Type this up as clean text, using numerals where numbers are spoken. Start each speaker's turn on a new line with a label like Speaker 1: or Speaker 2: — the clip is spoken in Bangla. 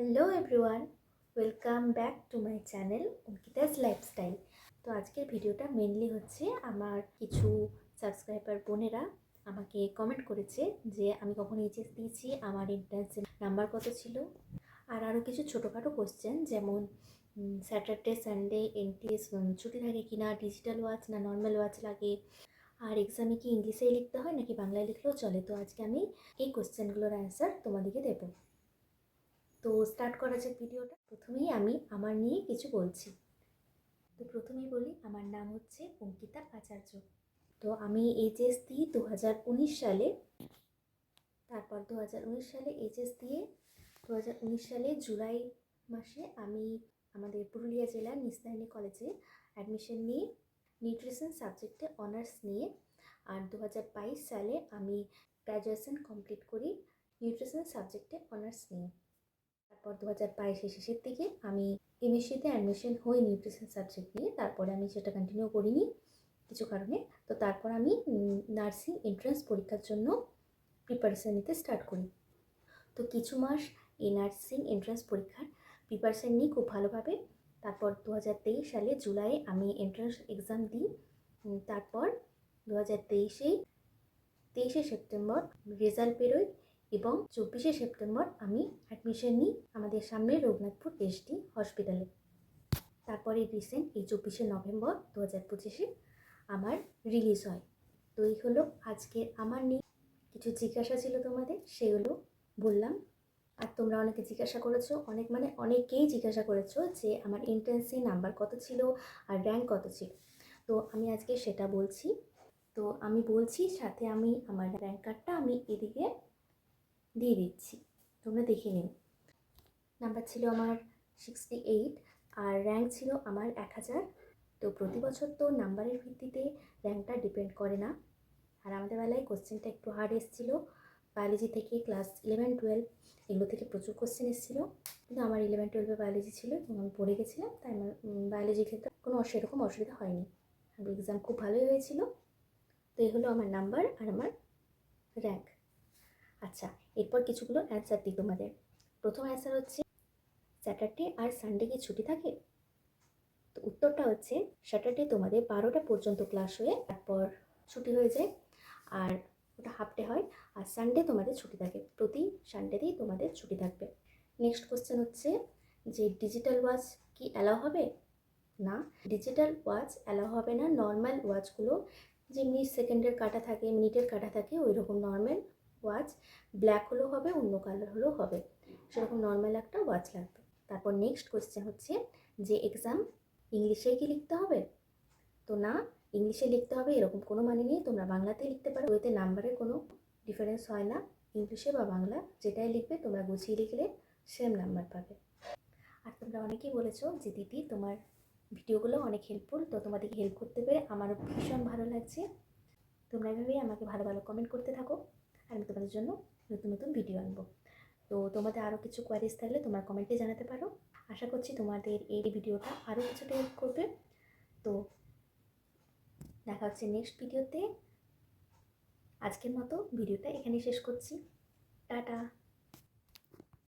Speaker 1: Hello everyone, welcome back to my channel Ankita's lifestyle. তো আজকের ভিডিওটা মেনলি হচ্ছে আমার কিছু সাবস্ক্রাইবার বোনেরা আমাকে কমেন্ট করেছে যে আমি কখন এইচএস দিয়েছি, আমার এন্ট্রান্সের নাম্বার কত ছিল, আর আরও কিছু ছোটোখাটো কোশ্চেন যেমন স্যাটারডে সানডে এনটিএস ছুটি থাকে কি না, ডিজিটাল ওয়াচ না নর্মাল ওয়াচ লাগে, আর এক্সামে কি ইংলিশেই লিখতে হয় নাকি বাংলায় লিখলেও চলে। তো আজকে আমি এই কোশ্চেনগুলোর অ্যান্সার তোমাদেরকে দেবো। তো স্টার্ট করা যাক ভিডিওটা। প্রথমেই আমি আমার নিয়ে কিছু বলছি। তো প্রথমেই বলি, আমার নাম হচ্ছে অঙ্কিতা আচার্য। তো আমি এইচএস দিই 2019 সালে। তারপর 2019 সালে এইচএস দিয়ে 2019 সালে জুলাই মাসে আমি আমাদের পুরুলিয়া জেলার নিস্তারিণী কলেজে অ্যাডমিশন নিই নিউট্রিশন সাবজেক্টে অনার্স নিয়ে। আর 2022 সালে আমি গ্র্যাজুয়েশন কমপ্লিট করি নিউট্রিশন সাবজেক্টে অনার্স নিয়ে। তারপর 2022 শেষের দিকে আমি এমএসসিতে অ্যাডমিশন হই নিউট্রিশন সাবজেক্ট নিয়ে। তারপরে আমি সেটা কন্টিনিউ করিনি কিছু কারণে। তো তারপর আমি নার্সিং এন্ট্রান্স পরীক্ষার জন্য প্রিপারেশান নিতে স্টার্ট করি। তো কিছু মাস এই নার্সিং এন্ট্রান্স পরীক্ষার প্রিপারেশান নিই খুব ভালোভাবে। তারপর 2023 সালে জুলাইয়ে আমি এন্ট্রান্স এক্সাম দিই। তারপর 23শে সেপ্টেম্বর রেজাল্ট বেরোয় এবং 24শে সেপ্টেম্বর আমি অ্যাডমিশন নিই আমাদের সামনের রঘুনাথপুর এসডি হসপিটালে। তারপরে রিসেন্ট এই 24শে নভেম্বর 2025-এ আমার রিলিজ হয়। তো এই হলো আজকে আমার নিয়ে কিছু জিজ্ঞাসা ছিল তোমাদের, সেগুলো বললাম। আর তোমরা অনেকে জিজ্ঞাসা করেছো, অনেকেই জিজ্ঞাসা করেছো যে আমার এন্ট্রান্সে নাম্বার কত ছিল আর র্যাঙ্ক কত ছিল। তো আমি আজকে সেটা বলছি। তো আমি বলছি, সাথে আমি আমার র্যাঙ্ক কার্ডটা আমি এদিকে দিয়ে দিচ্ছি, তোমরা দেখে নিও। নাম্বার ছিল আমার 68 আর র্যাঙ্ক ছিল আমার 1000। তো প্রতি বছর তো নাম্বারের ভিত্তিতে র্যাঙ্কটা ডিপেন্ড করে না। আর আমাদের বেলায় কোশ্চেনটা একটু হার্ড এসেছিলো। বায়োলজি থেকে ক্লাস 11-12 এগুলো থেকে প্রচুর কোশ্চেন এসেছিলো, কিন্তু আমার 11-12 বায়োলজি ছিল এবং আমি পড়ে গেছিলাম, তাই আমার বায়োলজির ক্ষেত্রে কোনো সেরকম অসুবিধা হয়নি। আর এক্সাম খুব ভালোই হয়েছিল। তো এই হলো আমার নাম্বার আর আমার র্যাঙ্ক। আচ্ছা, এরপর কিছুগুলো অ্যান্সার দিই তোমাদের। প্রথম অ্যান্সার হচ্ছে, স্যাটারডে আর সানডে কি ছুটি থাকে? তো উত্তরটা হচ্ছে, স্যাটারডে তোমাদের 12টা পর্যন্ত ক্লাস হয়ে তারপর ছুটি হয়ে যায়, আর ওটা হাফ ডে হয়। আর সানডে তোমাদের ছুটি থাকে, প্রতি সানডেতেই তোমাদের ছুটি থাকবে। নেক্সট কোশ্চেন হচ্ছে যে ডিজিটাল ওয়াচ কি অ্যালাউ হবে? না, ডিজিটাল ওয়াচ অ্যালাউ হবে না। নর্মাল ওয়াচগুলো যেমনি সেকেন্ডের কাটা থাকে, মিনিটের কাটা থাকে, ওই রকম নর্মাল ওয়াচ, ব্ল্যাক হলেও হবে, অন্য কালার হলেও হবে, সেরকম নর্মাল একটা ওয়াচ লাগবে। তারপর নেক্সট কোয়েশ্চেন হচ্ছে যে এক্সাম ইংলিশে কি লিখতে হবে? তো না, ইংলিশে লিখতে হবে এরকম কোনো মানে নেই, তোমরা বাংলাতেই লিখতে পারো। ওইতে নাম্বারের কোনো ডিফারেন্স হয় না, ইংলিশে বা বাংলা যেটাই লিখবে তোমরা গুছিয়ে লিখলে সেম নাম্বার পাবে। আর তোমরা অনেকেই বলেছো যে দিদি তোমার ভিডিওগুলো অনেক হেল্পফুল, তো তোমাদেরকে হেল্প করতে পেরে আমারও ভীষণ ভালো লাগছে। তোমরা এভাবেই আমাকে ভালো ভালো কমেন্ট করতে থাকো, আর আমি তোমাদের জন্য নতুন নতুন ভিডিও আনবো। তো তোমাদের আরও কিছু কোয়ারিজ থাকলে তোমরা কমেন্টে জানাতে পারো। আশা করছি তোমাদের এই ভিডিওটা আরও কিছুটা হেল্প করবে। তো দেখা হচ্ছে নেক্সট ভিডিওতে। আজকের মতো ভিডিওটা এখানেই শেষ করছি। টাটা।